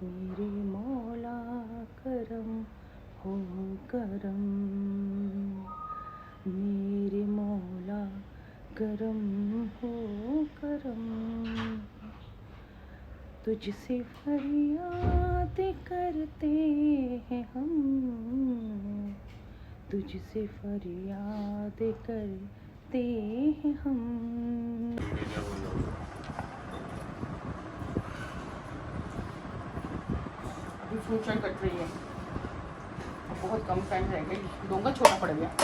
मेरे मौला करम हो करम, मेरे मौला करम हो करम। तुझसे फरियाद करते हैं हम, तुझसे फरियाद करते हैं हम। फ्रूट चाट कट रही है, बहुत कम टाइम रह गया, डोंगा छोटा पड़ गया।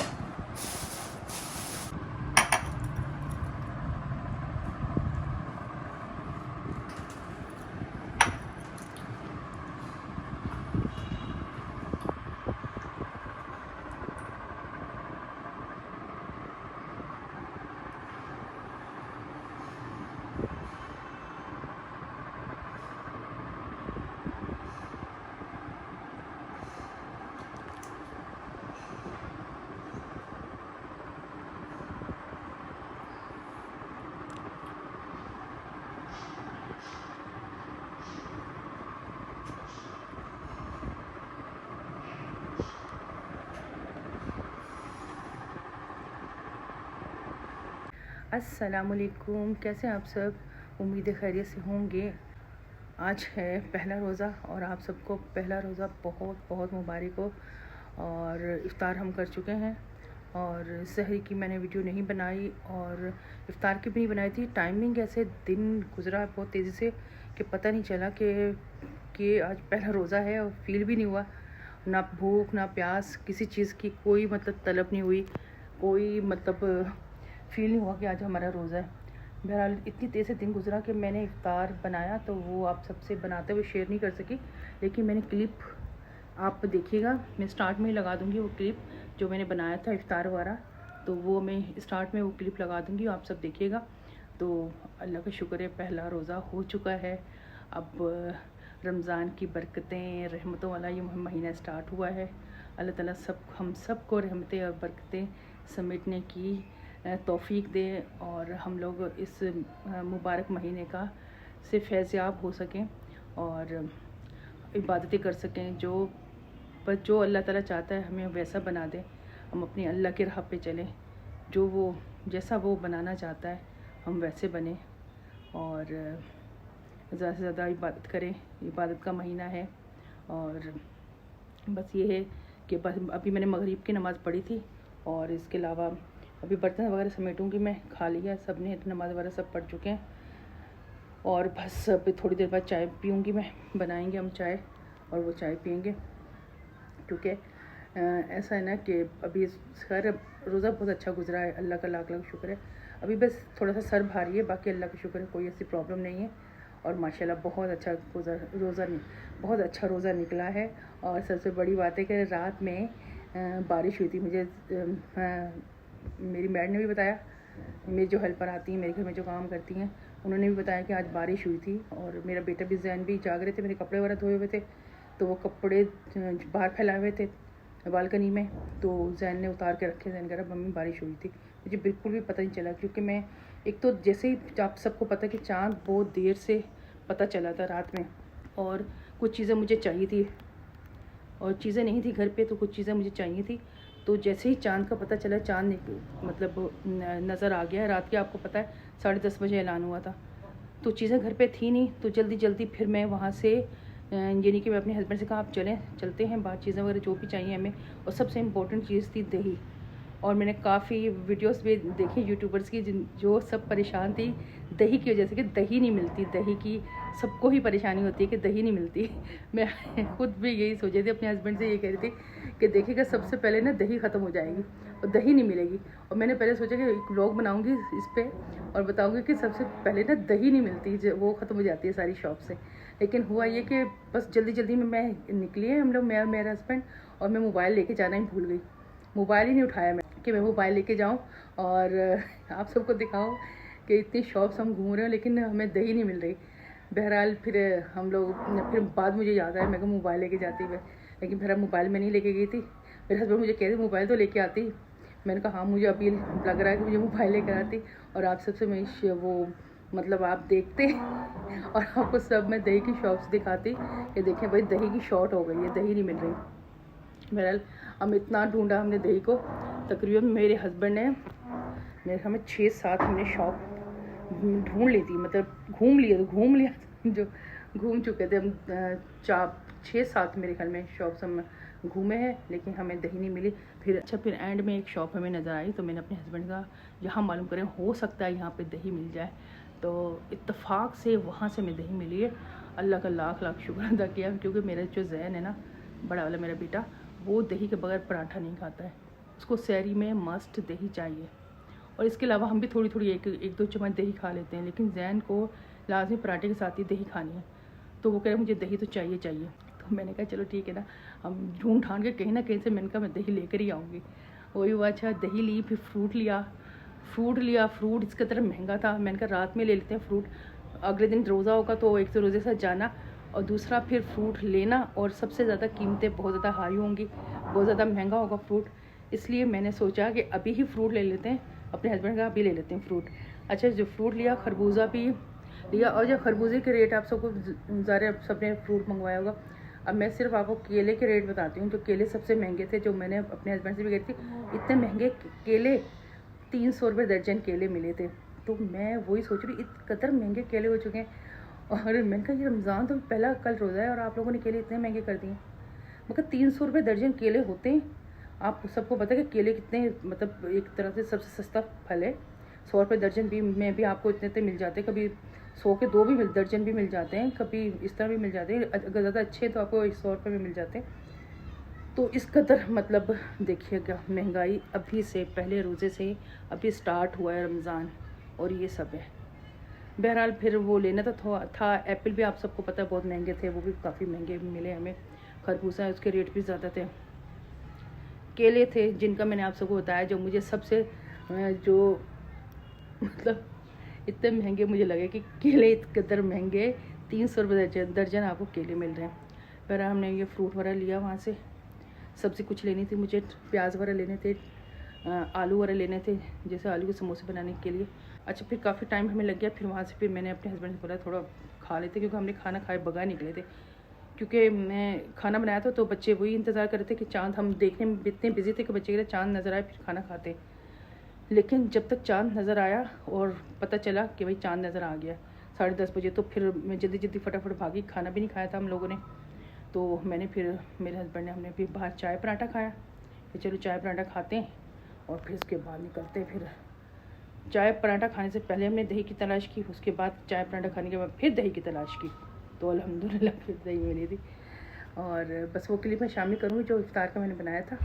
अस्सलामुअलैकुम, कैसे हैं आप सब? उम्मीद है खैरियत से होंगे। आज है पहला रोज़ा और आप सबको पहला रोज़ा बहुत बहुत मुबारक हो। और इफ़्तार हम कर चुके हैं और सहरी की मैंने वीडियो नहीं बनाई और इफ़्तार की भी नहीं बनाई थी। टाइमिंग ऐसे दिन गुजरा बहुत तेज़ी से कि पता नहीं चला कि आज पहला रोज़ा है और फील भी नहीं हुआ, ना भूख ना प्यास, किसी चीज़ की कोई मतलब तलब नहीं हुई, कोई मतलब फील नहीं हुआ कि आज हमारा रोज़ा है। बहरहाल इतनी तेज़ से दिन गुजरा कि मैंने इफ़्तार बनाया तो वो आप सबसे बनाते हुए शेयर नहीं कर सकी, लेकिन मैंने क्लिप आप देखिएगा, मैं स्टार्ट में ही लगा दूँगी वो क्लिप जो मैंने बनाया था इफ़्तार वाला, तो वो मैं स्टार्ट में वो क्लिप लगा दूँगी, आप सब देखिएगा। तो अल्लाह का शुक्र है पहला रोज़ा हो चुका है। अब रमज़ान की बरकतें रहमतों वाला ये महीना स्टार्ट हुआ है। अल्लाह ताला हम सब को रहमतें और बरकतें समेटने की तौफीक दे और हम लोग इस मुबारक महीने का से फैज़याब हो सकें और इबादतें कर सकें। जो अल्लाह ताला चाहता है हमें वैसा बना दे, हम अपनी अल्लाह की राह पे चलें, जैसा वो बनाना चाहता है हम वैसे बने और ज़्यादा से ज़्यादा इबादत करें। इबादत का महीना है और बस ये है कि बस अभी मैंने मगरिब की नमाज़ पढ़ी थी और इसके अलावा अभी बर्तन वगैरह समेटूंगी मैं, खा लिया सब ने, नमाज़ वगैरह सब पढ़ चुके हैं और बस अभी थोड़ी देर बाद चाय पीऊँगी मैं, बनाएंगे हम चाय और वो चाय पियेंगे क्योंकि ऐसा है ना कि अभी खैर रोज़ा बहुत अच्छा गुजरा है, अल्लाह का लाख लाख शुक्र है। अभी बस थोड़ा सा सर भारी है, बाकी अल्लाह का शुक्र है कोई ऐसी प्रॉब्लम नहीं है और माशाल्लाह बहुत अच्छा बहुत अच्छा रोज़ा निकला है। और सबसे बड़ी बात है कि रात में बारिश हुई थी। मुझे मेरी मैड ने भी बताया, मेरी जो हेल्पर आती हैं मेरे घर में जो काम करती हैं उन्होंने भी बताया कि आज बारिश हुई थी और मेरा बेटा भी जैन भी जाग रहे थे, मेरे कपड़े वगैरह धोए हुए थे तो वो कपड़े बाहर फैलाए हुए थे बालकनी में, तो जैन ने उतार के रखे। जैन कह रहा मम्मी बारिश हुई थी, मुझे बिल्कुल भी पता नहीं चला क्योंकि मैं एक तो जैसे ही आप सबको पता है कि चाँद बहुत देर से पता चला था रात में और कुछ चीज़ें मुझे चाहिए थी और चीज़ें नहीं थी घर पे, तो कुछ चीज़ें मुझे चाहिए थी। तो जैसे ही चाँद का पता चला, चाँद मतलब नज़र आ गया रात के, आपको पता है 10:30 बजे ऐलान हुआ था, तो चीज़ें घर पे थी नहीं, तो जल्दी जल्दी फिर मैं वहाँ से यानी कि मैं अपने हस्बैंड से कहा आप चलते हैं बाहर, चीज़ें वगैरह जो भी चाहिए हमें। और सबसे इम्पोर्टेंट चीज़ थी दही। और मैंने काफ़ी वीडियोस भी देखी यूट्यूबर्स की जो सब परेशान थी दही की वजह से कि दही नहीं मिलती, दही की सबको ही परेशानी होती है कि दही नहीं मिलती। मैं खुद भी यही सोच रही थी, अपने हस्बैंड से ये कह रही थी कि देखिएगा सबसे पहले ना दही ख़त्म हो जाएगी और दही नहीं मिलेगी। और मैंने पहले सोचा कि एक व्लॉग बनाऊंगी इस पर और बताऊंगी कि सबसे पहले ना दही नहीं मिलती, वो ख़त्म हो जाती है सारी शॉप से। लेकिन हुआ ये कि बस जल्दी जल्दी में मैं निकली है, हम लोग, मैं और मेरा हस्बैंड, और मैं मोबाइल लेके जाना ही भूल गई। मोबाइल ही नहीं उठाया मैं कि मैं मोबाइल लेके जाऊं और आप सबको दिखाऊं कि इतनी शॉप्स हम घूम रहे हैं लेकिन हमें दही नहीं मिल रही। बहरहाल फिर हम लोग, फिर बाद मुझे याद आया मैं को मोबाइल लेके जाती हुए, लेकिन फिर अब मोबाइल मैं नहीं लेके गई थी। मेरे हस्बैंड मुझे कह रहे मोबाइल तो लेके आती। मैंने कहा हाँ मुझे अभी लग रहा है कि मुझे मोबाइल लेकर आती और आप सबसे मैं वो मतलब आप देखते और आपको सब मैं दही की शॉप्स दिखाती कि देखें भाई दही की शॉर्ट हो गई है, दही नहीं मिल रही। बहरहाल हम इतना ढूंढा हमने दही को, तकरीबन मेरे हस्बैंड ने मेरे ख्याल में 6-7 हमने शॉप ढूंढ ली थी, मतलब घूम लिया जो घूम चुके थे हम। 4-6-7 मेरे ख्याल में शॉप्स हम घूमे हैं, लेकिन हमें दही नहीं मिली। फिर एंड में एक शॉप हमें नज़र आई, तो मैंने अपने हस्बैंड का यहाँ मालूम करें हो सकता है यहाँ पे दही मिल जाए। तो इत्तेफाक से वहाँ से हमें दही मिली है। अल्लाह का लाख लाख शुक्र अदा किया, क्योंकि मेरा जो जैन है ना, बड़ा वाला मेरा बेटा, वो दही के बगैर पराठा नहीं खाता है। उसको सहरी में मस्ट दही चाहिए, और इसके अलावा हम भी थोड़ी थोड़ी एक दो चम्मच दही खा लेते हैं, लेकिन जैन को लाजमी पराठे के साथ ही दही खानी है। तो वो कह रहे मुझे दही तो चाहिए। तो मैंने कहा चलो ठीक है ना, हम ढूंढ ढांड के कहीं ना कहीं से मैंने कहा मैं दही लेकर ही आऊँगी। वही हुआ। अच्छा, दही ली, फिर फ्रूट लिया। फ्रूट इसका तरह महंगा था। मैंने कहा रात में ले लेते हैं फ्रूट, अगले दिन रोज़ा होगा तो एक तो रोज़े से जाना, और दूसरा फिर फ्रूट लेना, और सबसे ज़्यादा कीमतें बहुत ज़्यादा हाई होंगी, बहुत ज़्यादा महंगा होगा फ्रूट। इसलिए मैंने सोचा कि अभी ही फ्रूट ले लेते हैं, अपने हस्बैंड का अभी ले लेते हैं फ्रूट। अच्छा, जो फ्रूट लिया, खरबूजा भी लिया। और जो खरबूजे के रेट आप सबको ज़्यादा सबने फ्रूट मंगवाया होगा। अब मैं सिर्फ आपको केले के रेट बताती हूँ। जो केले सबसे महंगे थे, जो मैंने अपने हस्बैंड से भी कही थी, इतने महंगे केले, 300 रुपये दर्जन केले मिले थे। तो मैं वही सोच रही, इत कदर महंगे केले हो चुके हैं। और मैंने कहा ये रमज़ान तो पहला कल रोज़ा है और आप लोगों ने केले इतने महंगे कर दिए। मगर 300 रुपये दर्जन केले होते हैं। आप सबको पता है कि केले कितने, मतलब एक तरह से सबसे सस्ता फल है। 100 रुपये दर्जन भी में भी आपको इतने मिल जाते हैं, कभी 100 के 2 भी दर्जन भी मिल जाते हैं, कभी इस तरह भी मिल जाते हैं। अगर ज़्यादा अच्छे तो आपको 100 रुपये में मिल जाते हैं। तो इस कदर मतलब देखिएगा महंगाई अभी से, पहले रोज़े से अभी स्टार्ट हुआ है रमज़ान, और ये सब है। बहरहाल फिर वो लेना तो था। एप्पल भी आप सबको पता है बहुत महंगे थे, वो भी काफ़ी महंगे मिले हमें। खरबूजा उसके रेट भी ज़्यादा थे। केले थे जिनका मैंने आप सबको बताया, जो मुझे सबसे जो मतलब इतने महंगे मुझे लगे कि केले इतने कदर महंगे, 300 रुपये दर्जन आपको केले मिल रहे हैं। फिर हमने ये फ्रूट वगैरह लिया वहाँ से। सब्ज़ी कुछ लेनी थी मुझे, प्याज वगैरह लेने थे, आलू वगैरह लेने थे, जैसे आलू के समोसे बनाने के लिए। अच्छा, फिर काफ़ी टाइम हमें लग गया। फिर वहाँ से फिर मैंने अपने हस्बैंड से बोला थोड़ा खा लेते, क्योंकि हमने खाना खाए बगैर निकले थे। क्योंकि मैं खाना बनाया था तो बच्चे वही इंतज़ार कर रहे थे कि चाँद, हम देखने में इतने बिजी थे कि बच्चे कह रहे चाँद नज़र आए फिर खाना खाते। लेकिन जब तक चाँद नज़र आया और पता चला कि भाई चाँद नज़र आ गया 10:30 बजे, तो फिर मैं जल्दी फटाफट भागी। खाना भी नहीं खाया था हम लोगों ने। तो मैंने फिर, मेरे हस्बैंड ने, हमने फिर बाहर चाय पराठा खाया कि चलो चाय पराठा खाते हैं और फिर उसके बाद निकलते हैं। फिर चाय पराठा खाने से पहले हमने दही की तलाश की, उसके बाद चाय पराठा खाने के बाद फिर दही की तलाश की, तो अल्हम्दुलिल्लाह फिर दही मिली थी। और बस वो क्लिप मैं शामिल करूँगी जो इफ्तार का मैंने बनाया था।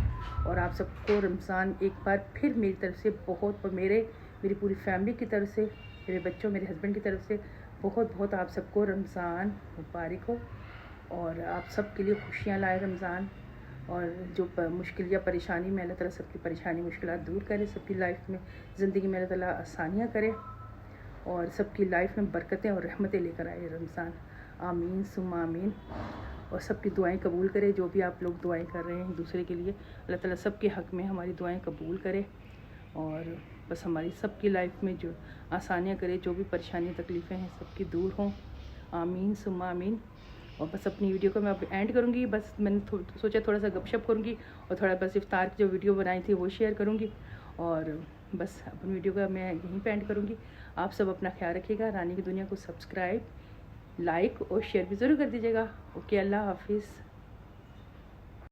और आप सबको रमज़ान एक बार फिर मेरी तरफ से बहुत, मेरी पूरी फैमिली की तरफ से, मेरे बच्चों, मेरे हस्बैंड की तरफ से बहुत बहुत आप सबको रमज़ान मुबारक हो। और आप सब के लिए खुशियाँ लाए रमज़ान। और जो मुश्किल या परेशानी में, अल्लाह ताला सबकी परेशानी मुश्किलात दूर करे, सबकी लाइफ में, ज़िंदगी में अल्लाह ताला आसानियाँ करे, और सबकी लाइफ में बरकतें और रहमतें लेकर आए रमज़ान। आमीन सुम्मा आमीन। और सबकी दुआएं कबूल करे। जो भी आप लोग दुआएं कर रहे हैं दूसरे के लिए, अल्लाह ताला सबके हक़ में हमारी दुआएं कबूल करे, और बस हमारी सबकी लाइफ में जो आसानियाँ करे, जो भी परेशानी तकलीफ़ें हैं सबकी दूर हों। आमीन सुम्मा आमीन। और बस अपनी वीडियो को मैं अब एंड करूँगी। बस मैंने सोचा थोड़ा सा गपशप करूँगी, और थोड़ा बस इफ्तार की जो वीडियो बनाई थी वो शेयर करूँगी, और बस अपनी वीडियो का मैं यहीं पे एंड करूँगी। आप सब अपना ख्याल रखिएगा। रानी की दुनिया को सब्सक्राइब, लाइक और शेयर भी ज़रूर कर दीजिएगा। ओके, अल्लाह हाफिज़।